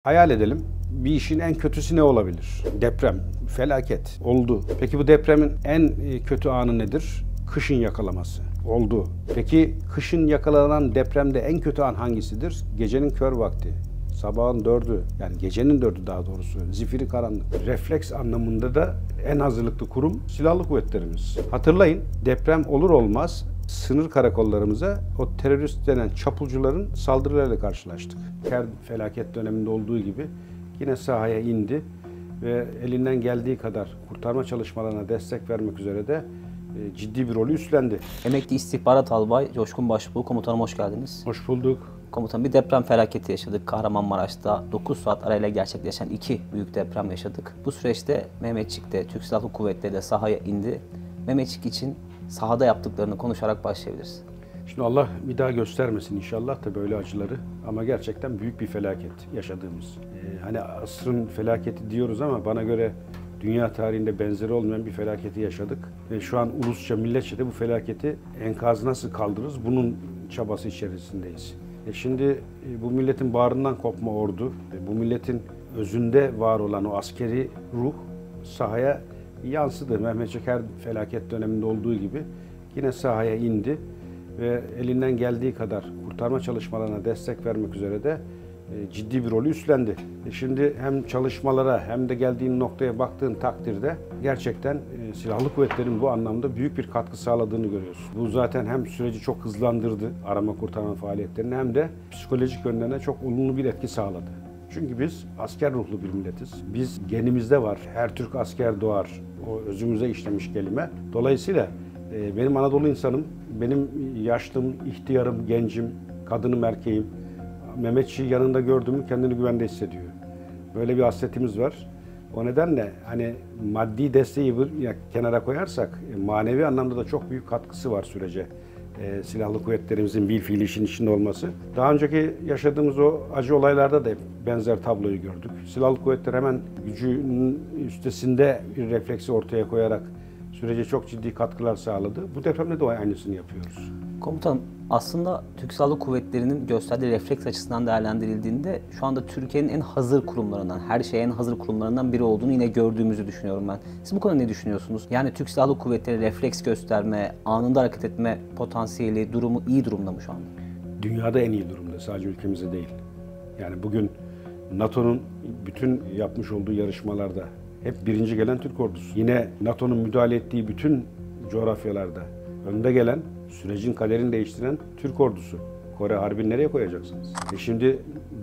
Hayal edelim. Bir işin en kötüsü ne olabilir? Deprem, felaket oldu. Peki bu depremin en kötü anı nedir? Kışın yakalaması. Oldu. Peki kışın yakalanan depremde en kötü an hangisidir? Gecenin kör vakti. Sabahın 4'ü, yani gecenin 4'ü daha doğrusu, zifiri karanlık. Refleks anlamında da en hazırlıklı kurum silahlı kuvvetlerimiz. Hatırlayın, deprem olur olmaz sınır karakollarımıza o terörist denen çapulcuların saldırılarıyla karşılaştık. Her felaket döneminde olduğu gibi yine sahaya indi ve elinden geldiği kadar kurtarma çalışmalarına destek vermek üzere de ciddi bir rolü üstlendi. Emekli İstihbarat Albay Coşkun Başbuğ, komutanım hoş geldiniz. Hoş bulduk. Komutanım, bir deprem felaketi yaşadık. Kahramanmaraş'ta 9 saat arayla gerçekleşen 2 büyük deprem yaşadık. Bu süreçte Mehmetçik'te Türk Silahlı Kuvvetleri de sahaya indi. Mehmetçik için sahada yaptıklarını konuşarak başlayabiliriz. Şimdi Allah bir daha göstermesin inşallah da böyle acıları, ama gerçekten büyük bir felaket yaşadığımız. Hani asrın felaketi diyoruz ama bana göre dünya tarihinde benzeri olmayan bir felaketi yaşadık. Ve şu an ulusça, milletçe de bu felaketi enkazı nasıl kaldırırız bunun çabası içerisindeyiz. Şimdi bu milletin bağrından kopma ordu, bu milletin özünde var olan o askeri ruh sahaya yansıdı. Mehmetçik her felaket döneminde olduğu gibi yine sahaya indi ve elinden geldiği kadar kurtarma çalışmalarına destek vermek üzere de ciddi bir rolü üstlendi. Şimdi hem çalışmalara hem de geldiğin noktaya baktığın takdirde gerçekten silahlı kuvvetlerin bu anlamda büyük bir katkı sağladığını görüyoruz. Bu zaten hem süreci çok hızlandırdı, arama kurtarma faaliyetlerini, hem de psikolojik yönlerine çok olumlu bir etki sağladı. Çünkü biz asker ruhlu bir milletiz. Biz genimizde var. Her Türk asker doğar. O özümüze işlemiş kelime. Dolayısıyla benim Anadolu insanım, benim yaşlım, ihtiyarım, gencim, kadınım, erkeğim, Mehmetçiği yanında gördüğümü kendini güvende hissediyor. Böyle bir hasretimiz var. O nedenle hani maddi desteği bir kenara koyarsak manevi anlamda da çok büyük katkısı var sürece. Silahlı kuvvetlerimizin bir fiil işin içinde olması. Daha önceki yaşadığımız o acı olaylarda da benzer tabloyu gördük. Silahlı kuvvetler hemen gücünün üstesinde bir refleksi ortaya koyarak sürece çok ciddi katkılar sağladı. Bu depremde de aynısını yapıyoruz. Komutanım, aslında Türk Silahlı Kuvvetleri'nin gösterdiği refleks açısından değerlendirildiğinde şu anda Türkiye'nin en hazır kurumlarından, her şeye en hazır kurumlarından biri olduğunu yine gördüğümüzü düşünüyorum ben. Siz bu konuda ne düşünüyorsunuz? Yani Türk Silahlı Kuvvetleri refleks gösterme, anında hareket etme potansiyeli, durumu iyi durumda mı şu anda? Dünyada en iyi durumda, sadece ülkemizde değil. Yani bugün NATO'nun bütün yapmış olduğu yarışmalarda hep birinci gelen Türk ordusu. Yine NATO'nun müdahale ettiği bütün coğrafyalarda önde gelen, sürecin kaderini değiştiren Türk ordusu. Kore Harbi'ni nereye koyacaksınız? Şimdi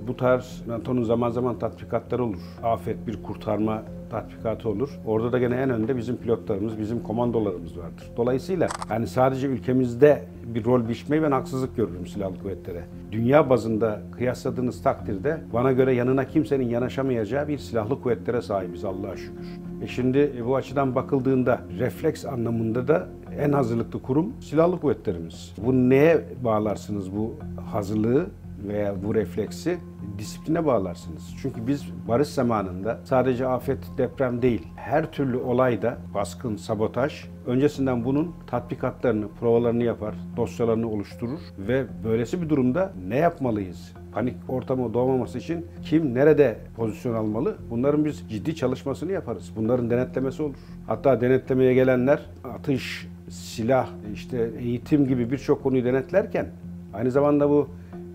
bu tarz NATO'nun zaman zaman tatbikatları olur. Afet bir kurtarma tatbikatı olur. Orada da gene en önde bizim pilotlarımız, bizim komandolarımız vardır. Dolayısıyla yani sadece ülkemizde bir rol biçmeyi ben haksızlık görürüm silahlı kuvvetlere. Dünya bazında kıyasladığınız takdirde bana göre yanına kimsenin yanaşamayacağı bir silahlı kuvvetlere sahibiz Allah'a şükür. Şimdi bu açıdan bakıldığında refleks anlamında da en hazırlıklı kurum silahlı kuvvetlerimiz. Bu neye bağlarsınız bu hazırlığı veya bu refleksi? Disipline bağlarsınız. Çünkü biz barış zamanında sadece afet, deprem değil, her türlü olayda baskın, sabotaj, öncesinden bunun tatbikatlarını, provalarını yapar, dosyalarını oluşturur ve böylesi bir durumda ne yapmalıyız? Panik ortamı doğmaması için kim nerede pozisyon almalı? Bunların biz ciddi çalışmasını yaparız. Bunların denetlemesi olur. Hatta denetlemeye gelenler atış, silah, işte eğitim gibi birçok konuyu denetlerken aynı zamanda bu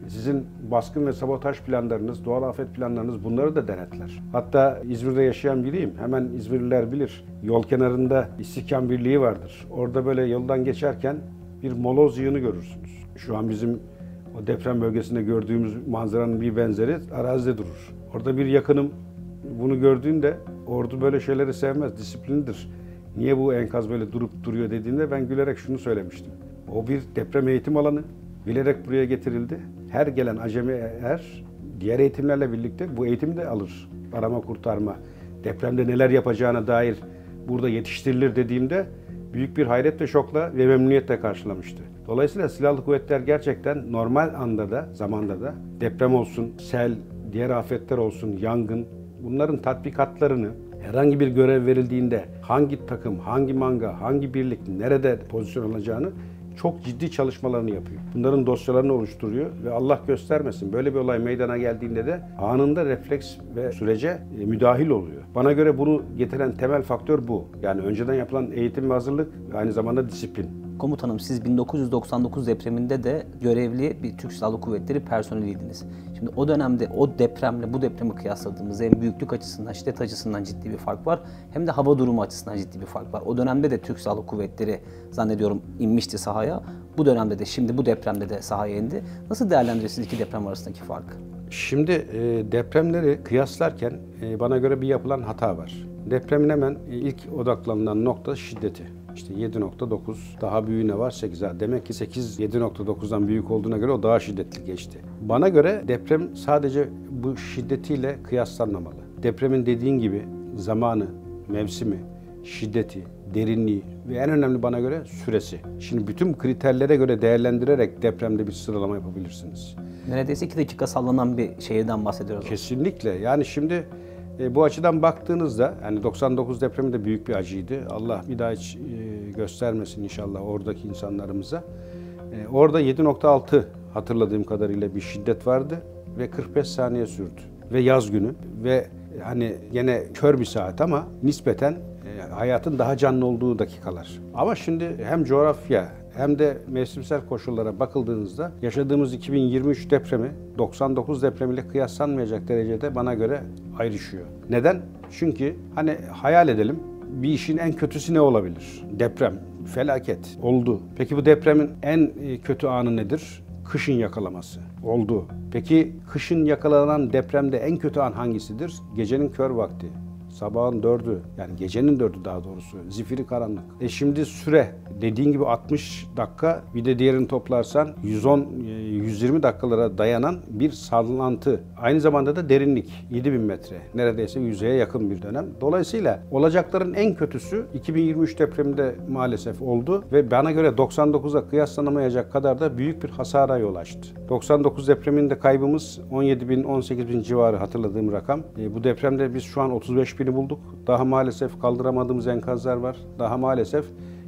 sizin baskın ve sabotaj planlarınız, doğal afet planlarınız, bunları da denetler. Hatta İzmir'de yaşayan biriyim. Hemen İzmirliler bilir. Yol kenarında istihkam birliği vardır. Orada böyle yoldan geçerken bir moloz yığını görürsünüz. Şu an bizim o deprem bölgesinde gördüğümüz manzaranın bir benzeri arazide durur. Orada bir yakınım bunu gördüğünde, ordu böyle şeyleri sevmez, disiplinidir. Niye bu enkaz böyle durup duruyor dediğinde ben gülerek şunu söylemiştim. O bir deprem eğitim alanı. Bilerek buraya getirildi. Her gelen acemi er, diğer eğitimlerle birlikte bu eğitimi de alır. Arama kurtarma, depremde neler yapacağına dair burada yetiştirilir dediğimde büyük bir hayret ve şokla ve memnuniyetle karşılamıştı. Dolayısıyla silahlı kuvvetler gerçekten normal anda da, zamanda da deprem olsun, sel, diğer afetler olsun, yangın, bunların tatbikatlarını herhangi bir görev verildiğinde hangi takım, hangi manga, hangi birlik nerede pozisyon alacağını çok ciddi çalışmalarını yapıyor. Bunların dosyalarını oluşturuyor ve Allah göstermesin böyle bir olay meydana geldiğinde de anında refleks ve sürece müdahil oluyor. Bana göre bunu getiren temel faktör bu. Yani önceden yapılan eğitim ve hazırlık ve aynı zamanda disiplin. Komutanım, siz 1999 depreminde de görevli bir Türk Silahlı Kuvvetleri personeliydiniz. Şimdi o dönemde o depremle bu depremi kıyasladığımızda hem büyüklük açısından, şiddet açısından ciddi bir fark var, hem de hava durumu açısından ciddi bir fark var. O dönemde de Türk Silahlı Kuvvetleri zannediyorum inmişti sahaya. Bu dönemde de, şimdi bu depremde de sahaya indi. Nasıl değerlendirirsiniz iki deprem arasındaki farkı? Şimdi depremleri kıyaslarken bana göre bir yapılan hata var. Depremin hemen ilk odaklanılan nokta şiddeti. İşte 7.9, daha büyüğü ne var? 8. Demek ki 8, 7.9'dan büyük olduğuna göre o daha şiddetli geçti. Bana göre deprem sadece bu şiddetiyle kıyaslanmamalı. Depremin dediğin gibi zamanı, mevsimi, şiddeti, derinliği ve en önemli bana göre süresi. Şimdi bütün kriterlere göre değerlendirerek depremde bir sıralama yapabilirsiniz. Neredeyse 2 dakika sallanan bir şehirden bahsediyoruz. Kesinlikle. Yani şimdi bu açıdan baktığınızda, yani 99 depremi de büyük bir acıydı. Allah bir daha hiç göstermesin inşallah oradaki insanlarımıza. Orada 7.6 hatırladığım kadarıyla bir şiddet vardı ve 45 saniye sürdü. Ve yaz günü ve hani yine kör bir saat ama nispeten hayatın daha canlı olduğu dakikalar. Ama şimdi hem coğrafya hem de mevsimsel koşullara bakıldığınızda yaşadığımız 2023 depremi 99 depremiyle kıyaslanmayacak derecede bana göre ayrışıyor. Neden? Çünkü hani hayal edelim, bir işin en kötüsü ne olabilir? Deprem, felaket oldu. Peki bu depremin en kötü anı nedir? Kışın yakalaması. Oldu. Peki kışın yakalanan depremde en kötü an hangisidir? Gecenin kör vakti. Sabahın 4'ü, yani gecenin 4'ü daha doğrusu, zifiri karanlık. Şimdi süre dediğin gibi 60 dakika, bir de diğerini toplarsan 110-120 dakikalara dayanan bir sallantı. Aynı zamanda da derinlik 7000 metre, neredeyse yüzeye yakın bir dönem. Dolayısıyla olacakların en kötüsü 2023 depreminde maalesef oldu ve bana göre 99'a kıyaslanamayacak kadar da büyük bir hasara yol açtı. 99 depreminde kaybımız 17.000, 18.000 civarı hatırladığım rakam. Bu depremde biz şu an 35.000'i bulduk. Daha maalesef kaldıramadığımız enkazlar var. Daha maalesef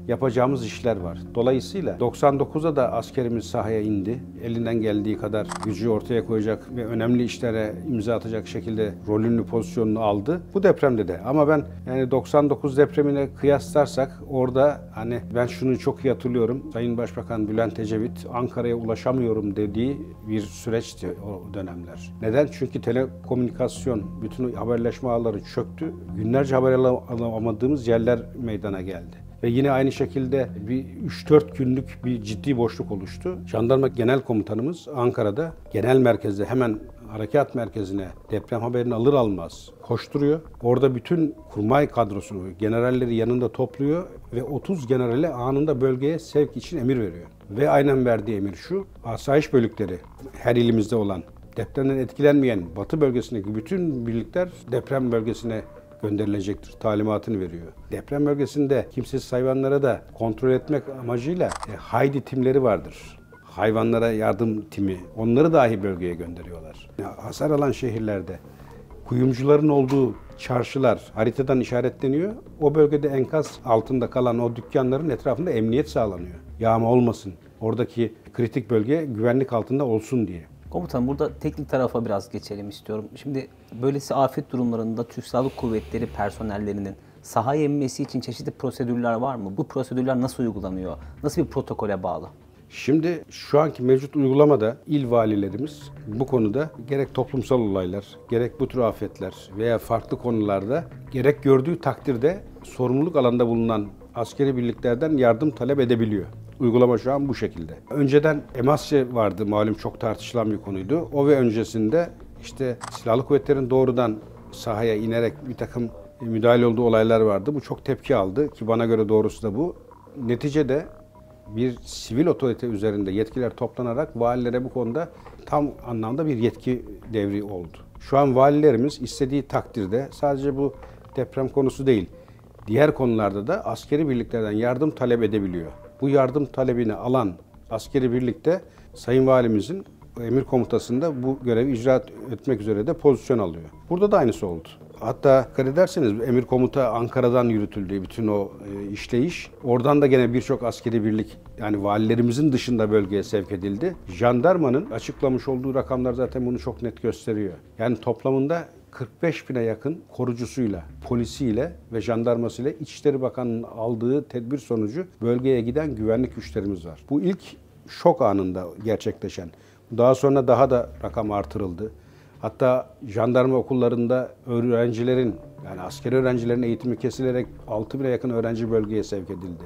yapacağımız işler var. Dolayısıyla 99'a da askerimiz sahaya indi. Elinden geldiği kadar gücü ortaya koyacak ve önemli işlere imza atacak şekilde rolünü, pozisyonunu aldı. Bu depremde de. Ama ben yani 99 depremine kıyaslarsak orada hani ben şunu çok iyi hatırlıyorum. Sayın Başbakan Bülent Ecevit Ankara'ya ulaşamıyorum dediği bir süreçti o dönemler. Neden? Çünkü telekomünikasyon, bütün haberleşme ağları çöktü. Günlerce haber alamadığımız yerler meydana geldi. Ve yine aynı şekilde bir 3-4 günlük bir ciddi boşluk oluştu. Jandarma Genel Komutanımız Ankara'da genel merkezde hemen harekat merkezine deprem haberini alır almaz koşturuyor. Orada bütün kurmay kadrosunu, generalleri yanında topluyor ve 30 generale anında bölgeye sevk için emir veriyor. Ve aynen verdiği emir şu: asayiş bölükleri, her ilimizde olan, depremden etkilenmeyen Batı bölgesindeki bütün birlikler deprem bölgesine gönderilecektir talimatını veriyor. Deprem bölgesinde kimsesiz hayvanlara da kontrol etmek amacıyla haydi timleri vardır. Hayvanlara yardım timi, onları dahi bölgeye gönderiyorlar. Hasar alan şehirlerde kuyumcuların olduğu çarşılar haritadan işaretleniyor. O bölgede enkaz altında kalan o dükkanların etrafında emniyet sağlanıyor. Yağma olmasın, oradaki kritik bölge güvenlik altında olsun diye. Komutanım, burada teknik tarafa biraz geçelim istiyorum. Şimdi böylesi afet durumlarında Türk Silahlı Kuvvetleri personellerinin sahaya inmesi için çeşitli prosedürler var mı? Bu prosedürler nasıl uygulanıyor? Nasıl bir protokole bağlı? Şimdi şu anki mevcut uygulamada il valilerimiz bu konuda gerek toplumsal olaylar, gerek bu tür afetler veya farklı konularda gerek gördüğü takdirde sorumluluk alanında bulunan askeri birliklerden yardım talep edebiliyor. Uygulama şu an bu şekilde. Önceden EMASya vardı, malum çok tartışılan bir konuydu. O ve öncesinde işte Silahlı Kuvvetlerin doğrudan sahaya inerek bir takım müdahale olduğu olaylar vardı. Bu çok tepki aldı ki bana göre doğrusu da bu. Neticede bir sivil otorite üzerinde yetkiler toplanarak valilere bu konuda tam anlamda bir yetki devri oldu. Şu an valilerimiz istediği takdirde sadece bu deprem konusu değil, diğer konularda da askeri birliklerden yardım talep edebiliyor. Bu yardım talebini alan askeri birlikte Sayın Valimizin emir komutasında bu görevi icra etmek üzere de pozisyon alıyor. Burada da aynısı oldu. Hatta dikkat ederseniz emir komuta Ankara'dan yürütüldü bütün o işleyiş. Oradan da gene birçok askeri birlik yani valilerimizin dışında bölgeye sevk edildi. Jandarmanın açıklamış olduğu rakamlar zaten bunu çok net gösteriyor. Yani toplamında 45 bine yakın korucusuyla, polisiyle ve jandarmasıyla İçişleri Bakanı'nın aldığı tedbir sonucu bölgeye giden güvenlik güçlerimiz var. Bu ilk şok anında gerçekleşen. Daha sonra daha da rakam artırıldı. Hatta jandarma okullarında öğrencilerin yani askeri öğrencilerin eğitimi kesilerek 6 bine yakın öğrenci bölgeye sevk edildi.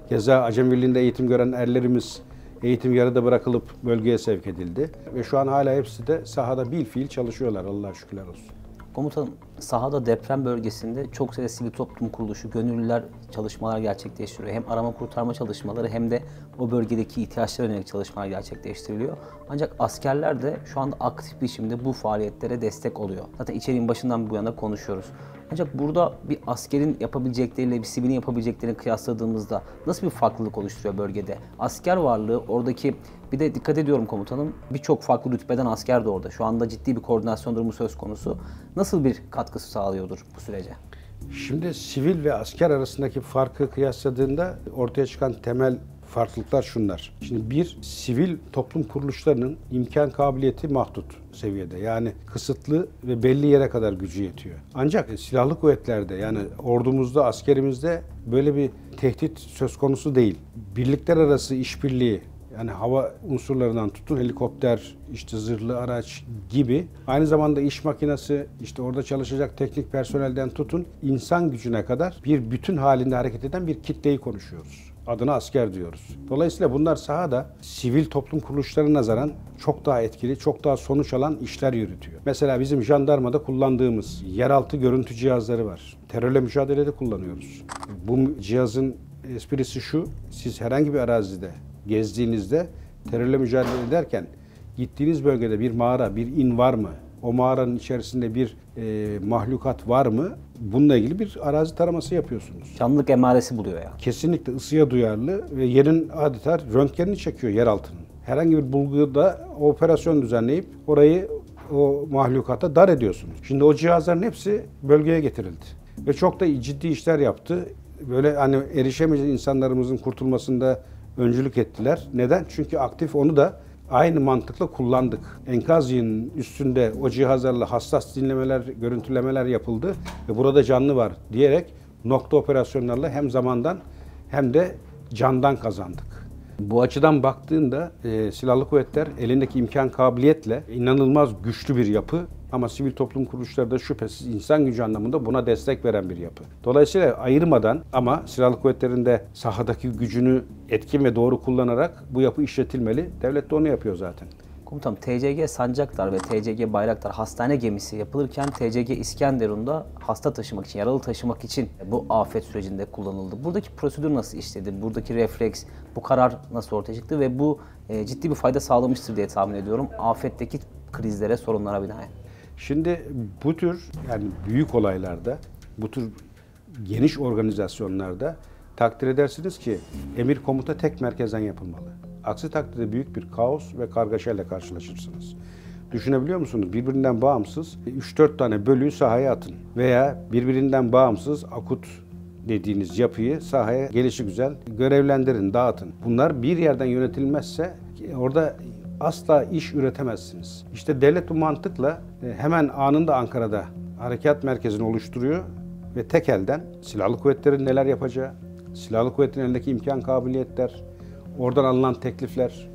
Keza Acem Birliği'nde eğitim gören erlerimiz eğitim yarıda bırakılıp bölgeye sevk edildi. Ve şu an hala hepsi de sahada bilfiil çalışıyorlar Allah'a şükürler olsun. Komutanım, sahada deprem bölgesinde çok sayıda sivil toplum kuruluşu, gönüllüler çalışmalar gerçekleştiriyor. Hem arama kurtarma çalışmaları hem de o bölgedeki ihtiyaçlara yönelik çalışmalar gerçekleştiriliyor. Ancak askerler de şu anda aktif bir biçimde bu faaliyetlere destek oluyor. Zaten içeriğin başından bu yana konuşuyoruz. Ancak burada bir askerin yapabilecekleriyle bir sivilin yapabileceklerini kıyasladığımızda nasıl bir farklılık oluşturuyor bölgede? Asker varlığı oradaki, bir de dikkat ediyorum komutanım, birçok farklı rütbeden asker de orada. Şu anda ciddi bir koordinasyon durumu söz konusu. Nasıl bir katkısı sağlıyordur bu sürece? Şimdi sivil ve asker arasındaki farkı kıyasladığında ortaya çıkan temel farklılıklar şunlar. Şimdi bir, sivil toplum kuruluşlarının imkan kabiliyeti mahdut seviyede. Yani kısıtlı ve belli yere kadar gücü yetiyor. Ancak silahlı kuvvetlerde yani ordumuzda, askerimizde böyle bir tehdit söz konusu değil. Birlikler arası işbirliği, yani hava unsurlarından tutun helikopter, işte zırhlı araç gibi, aynı zamanda iş makinesi, işte orada çalışacak teknik personelden tutun insan gücüne kadar bir bütün halinde hareket eden bir kitleyi konuşuyoruz. Adına asker diyoruz. Dolayısıyla bunlar sahada sivil toplum kuruluşlarına nazaran çok daha etkili, çok daha sonuç alan işler yürütüyor. Mesela bizim jandarmada kullandığımız yeraltı görüntü cihazları var. Terörle mücadelede kullanıyoruz. Bu cihazın esprisi şu, siz herhangi bir arazide gezdiğinizde terörle mücadele ederken gittiğiniz bölgede bir mağara, bir in var mı? O mağaranın içerisinde bir mahlukat var mı? Bununla ilgili bir arazi taraması yapıyorsunuz. Canlılık emaresi buluyor ya. Kesinlikle ısıya duyarlı ve yerin adeta röntgenini çekiyor yer altının. Herhangi bir bulguda operasyon düzenleyip orayı o mahlukata dar ediyorsunuz. Şimdi o cihazların hepsi bölgeye getirildi. Ve çok da ciddi işler yaptı. Böyle hani erişemeyecek insanlarımızın kurtulmasında öncülük ettiler. Neden? Çünkü aktif onu da aynı mantıkla kullandık. Enkaz yığının üstünde o cihazlarla hassas dinlemeler, görüntülemeler yapıldı ve burada canlı var diyerek nokta operasyonlarla hem zamandan hem de candan kazandık. Bu açıdan baktığında silahlı kuvvetler elindeki imkan kabiliyetle inanılmaz güçlü bir yapı ama sivil toplum kuruluşları da şüphesiz insan gücü anlamında buna destek veren bir yapı. Dolayısıyla ayırmadan ama silahlı kuvvetlerin de sahadaki gücünü etkin ve doğru kullanarak bu yapı işletilmeli. Devlet de onu yapıyor zaten. Komutanım, TCG Sancaktar ve TCG Bayraktar hastane gemisi yapılırken TCG İskenderun'da hasta taşımak için, yaralı taşımak için bu afet sürecinde kullanıldı. Buradaki prosedür nasıl işledi? Buradaki refleks, bu karar nasıl ortaya çıktı ve bu ciddi bir fayda sağlamıştır diye tahmin ediyorum afetteki krizlere, sorunlara binaen. Şimdi bu tür yani büyük olaylarda, bu tür geniş organizasyonlarda takdir edersiniz ki emir komuta tek merkezden yapılmalı. Aksi takdirde büyük bir kaos ve kargaşayla karşılaşırsınız. Düşünebiliyor musunuz? Birbirinden bağımsız 3-4 tane bölüğü sahaya atın veya birbirinden bağımsız akut dediğiniz yapıyı sahaya gelişigüzel görevlendirin, dağıtın. Bunlar bir yerden yönetilmezse orada asla iş üretemezsiniz. İşte devlet bu mantıkla hemen anında Ankara'da harekat merkezini oluşturuyor ve tek elden silahlı kuvvetlerin neler yapacağı, silahlı kuvvetlerin elindeki imkan kabiliyetler, oradan alınan teklifler,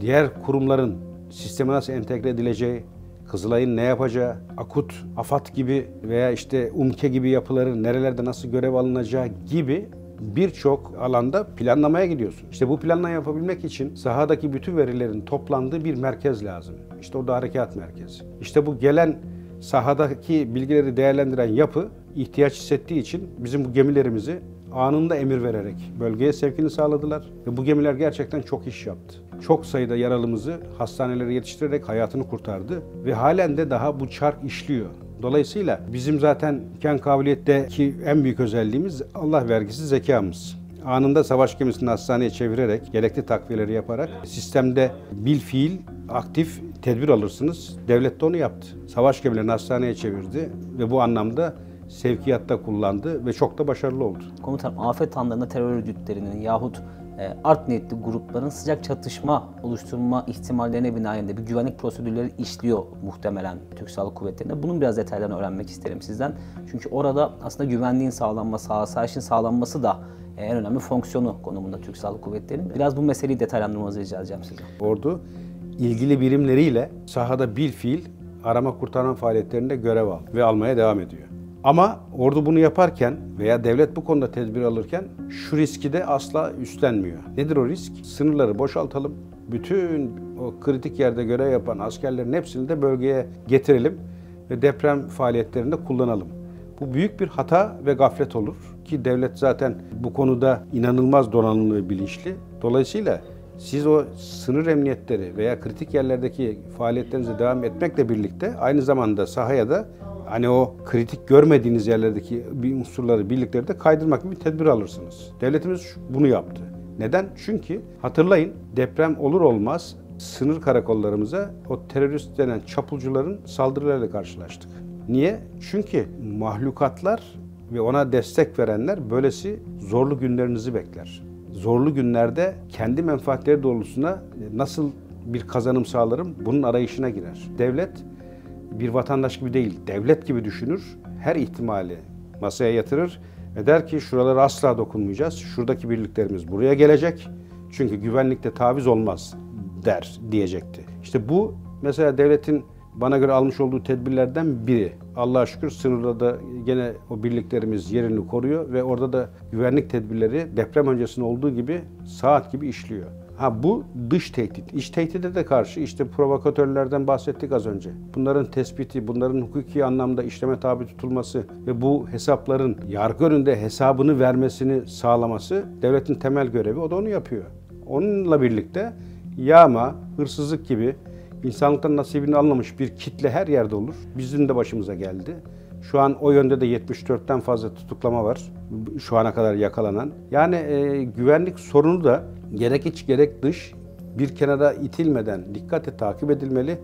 diğer kurumların sisteme nasıl entegre edileceği, Kızılay'ın ne yapacağı, AKUT, AFAD gibi veya işte UMKE gibi yapıların nerelerde nasıl görev alınacağı gibi birçok alanda planlamaya gidiyorsun. İşte bu planlamayı yapabilmek için sahadaki bütün verilerin toplandığı bir merkez lazım. İşte o da harekat merkezi. İşte bu gelen sahadaki bilgileri değerlendiren yapı ihtiyaç hissettiği için bizim bu gemilerimizi anında emir vererek bölgeye sevkini sağladılar ve bu gemiler gerçekten çok iş yaptı. Çok sayıda yaralımızı hastanelere yetiştirerek hayatını kurtardı ve halen de daha bu çark işliyor. Dolayısıyla bizim zaten imkan kabiliyetteki en büyük özelliğimiz Allah vergisi zekamız. Anında savaş gemisini hastaneye çevirerek, gerekli takviyeleri yaparak sistemde bilfiil aktif tedbir alırsınız. Devlet de onu yaptı. Savaş gemilerini hastaneye çevirdi ve bu anlamda sevkiyatta kullandı ve çok da başarılı oldu. Komutanım, afet anlarında terör örgütlerinin yahut art niyetli grupların sıcak çatışma oluşturma ihtimallerine binaen de bir güvenlik prosedürleri işliyor muhtemelen Türk Silahlı Kuvvetleri'nde. Bunun biraz detaylarını öğrenmek isterim sizden. Çünkü orada aslında güvenliğin sağlanması, asayişin sağlanması da en önemli fonksiyonu konumunda Türk Silahlı Kuvvetleri'nin. Biraz bu meseleyi detaylandırmanızı rica edeceğim sizden. Ordu ilgili birimleriyle sahada bilfiil arama kurtarma faaliyetlerinde görev aldı ve almaya devam ediyor. Ama ordu bunu yaparken veya devlet bu konuda tedbir alırken şu riski de asla üstlenmiyor. Nedir o risk? Sınırları boşaltalım. Bütün o kritik yerde görev yapan askerlerin hepsini de bölgeye getirelim ve deprem faaliyetlerinde kullanalım. Bu büyük bir hata ve gaflet olur ki devlet zaten bu konuda inanılmaz donanımlı ve bilinçli. Dolayısıyla siz o sınır emniyetleri veya kritik yerlerdeki faaliyetlerinize devam etmekle birlikte aynı zamanda sahaya da hani o kritik görmediğiniz yerlerdeki bir unsurları, birlikleri de kaydırmak gibi tedbir alırsınız. Devletimiz bunu yaptı. Neden? Çünkü hatırlayın, deprem olur olmaz sınır karakollarımıza o terörist denen çapulcuların saldırılarıyla karşılaştık. Niye? Çünkü mahlukatlar ve ona destek verenler böylesi zorlu günlerinizi bekler. Zorlu günlerde kendi menfaatleri doğrultusunda nasıl bir kazanım sağlarım bunun arayışına girer. Devlet bir vatandaş gibi değil, devlet gibi düşünür, her ihtimali masaya yatırır ve der ki şuralara asla dokunmayacağız, şuradaki birliklerimiz buraya gelecek çünkü güvenlikte taviz olmaz der diyecekti. İşte bu mesela devletin bana göre almış olduğu tedbirlerden biri. Allah'a şükür sınırda da gene o birliklerimiz yerini koruyor ve orada da güvenlik tedbirleri deprem öncesinde olduğu gibi saat gibi işliyor. Bu dış tehdit. İç tehdide de karşı işte provokatörlerden bahsettik az önce. Bunların tespiti, bunların hukuki anlamda işleme tabi tutulması ve bu hesapların yargı önünde hesabını vermesini sağlaması devletin temel görevi. O da onu yapıyor. Onunla birlikte yağma, hırsızlık gibi insanlıktan nasibini almamış bir kitle her yerde olur. Bizim de başımıza geldi. Şu an o yönde de 74'ten fazla tutuklama var. Şu ana kadar yakalanan. Yani güvenlik sorunu da gerek iç gerek dış bir kenara itilmeden dikkatle takip edilmeli.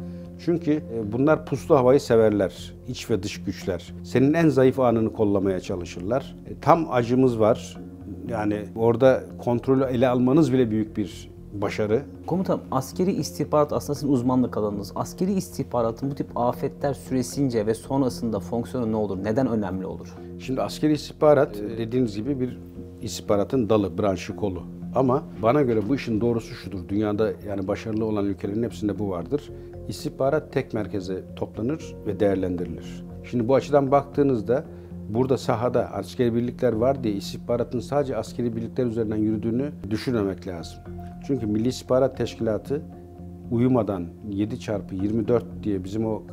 Çünkü bunlar puslu havayı severler. İç ve dış güçler. Senin en zayıf anını kollamaya çalışırlar. Tam acımız var. Yani orada kontrolü ele almanız bile büyük bir başarı. Komutanım, askeri istihbarat aslında sizin uzmanlık alanınız. Askeri istihbaratın bu tip afetler süresince ve sonrasında fonksiyonu ne olur? Neden önemli olur? Şimdi askeri istihbarat dediğiniz gibi bir istihbaratın dalı, branşı, kolu. Ama bana göre bu işin doğrusu şudur. Dünyada yani başarılı olan ülkelerin hepsinde bu vardır. İstihbarat tek merkeze toplanır ve değerlendirilir. Şimdi bu açıdan baktığınızda burada sahada askeri birlikler var diye istihbaratın sadece askeri birlikler üzerinden yürüdüğünü düşünmemek lazım. Çünkü Milli İstihbarat Teşkilatı uyumadan 7x24 diye bizim o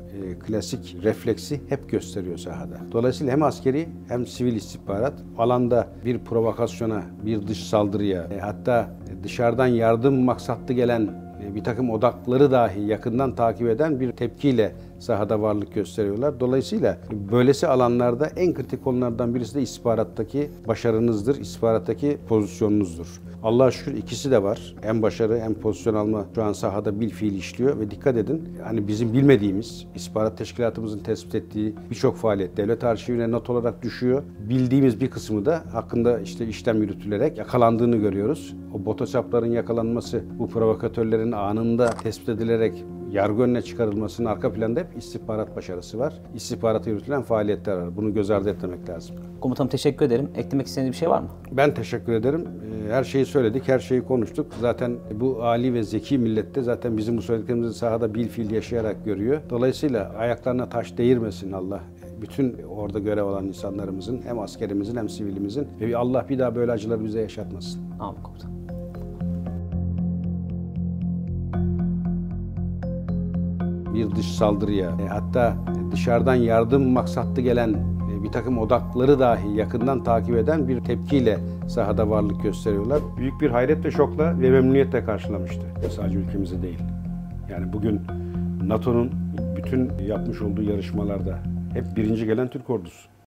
klasik refleksi hep gösteriyor sahada. Dolayısıyla hem askeri hem sivil istihbarat alanda bir provokasyona, bir dış saldırıya, hatta dışarıdan yardım maksatlı gelen bir takım odakları dahi yakından takip eden bir tepkiyle sahada varlık gösteriyorlar. Dolayısıyla böylesi alanlarda en kritik konulardan birisi de istihbarattaki başarınızdır, istihbarattaki pozisyonunuzdur. Allah'a şükür ikisi de var. Hem başarı hem pozisyon alma şu an sahada bilfiil işliyor ve dikkat edin hani bizim bilmediğimiz istihbarat teşkilatımızın tespit ettiği birçok faaliyet devlet arşivine not olarak düşüyor. Bildiğimiz bir kısmı da hakkında işte işlem yürütülerek yakalandığını görüyoruz. O botosapların yakalanması, bu provokatörlerin anında tespit edilerek yargı önüne çıkarılmasının arka planda hep istihbarat başarısı var. İstihbarata yürütülen faaliyetler var. Bunu göz ardı etmemek lazım. Komutanım, teşekkür ederim. Eklemek istediğiniz bir şey var mı? Ben teşekkür ederim. Her şeyi söyledik, her şeyi konuştuk. Zaten bu âli ve zeki millette zaten bizim bu söylediklerimizi sahada bilfiil yaşayarak görüyor. Dolayısıyla ayaklarına taş değirmesin Allah. Bütün orada görev alan insanlarımızın, hem askerimizin hem sivilimizin ve Allah bir daha böyle acıları bize yaşatmasın. Amin komutanım. Bir dış saldırıya, hatta dışarıdan yardım maksatlı gelen bir takım odakları dahi yakından takip eden bir tepkiyle sahada varlık gösteriyorlar. Büyük bir hayret ve şokla ve memnuniyetle karşılamıştı. Sadece ülkemize değil. Yani bugün NATO'nun bütün yapmış olduğu yarışmalarda hep birinci gelen Türk ordusu.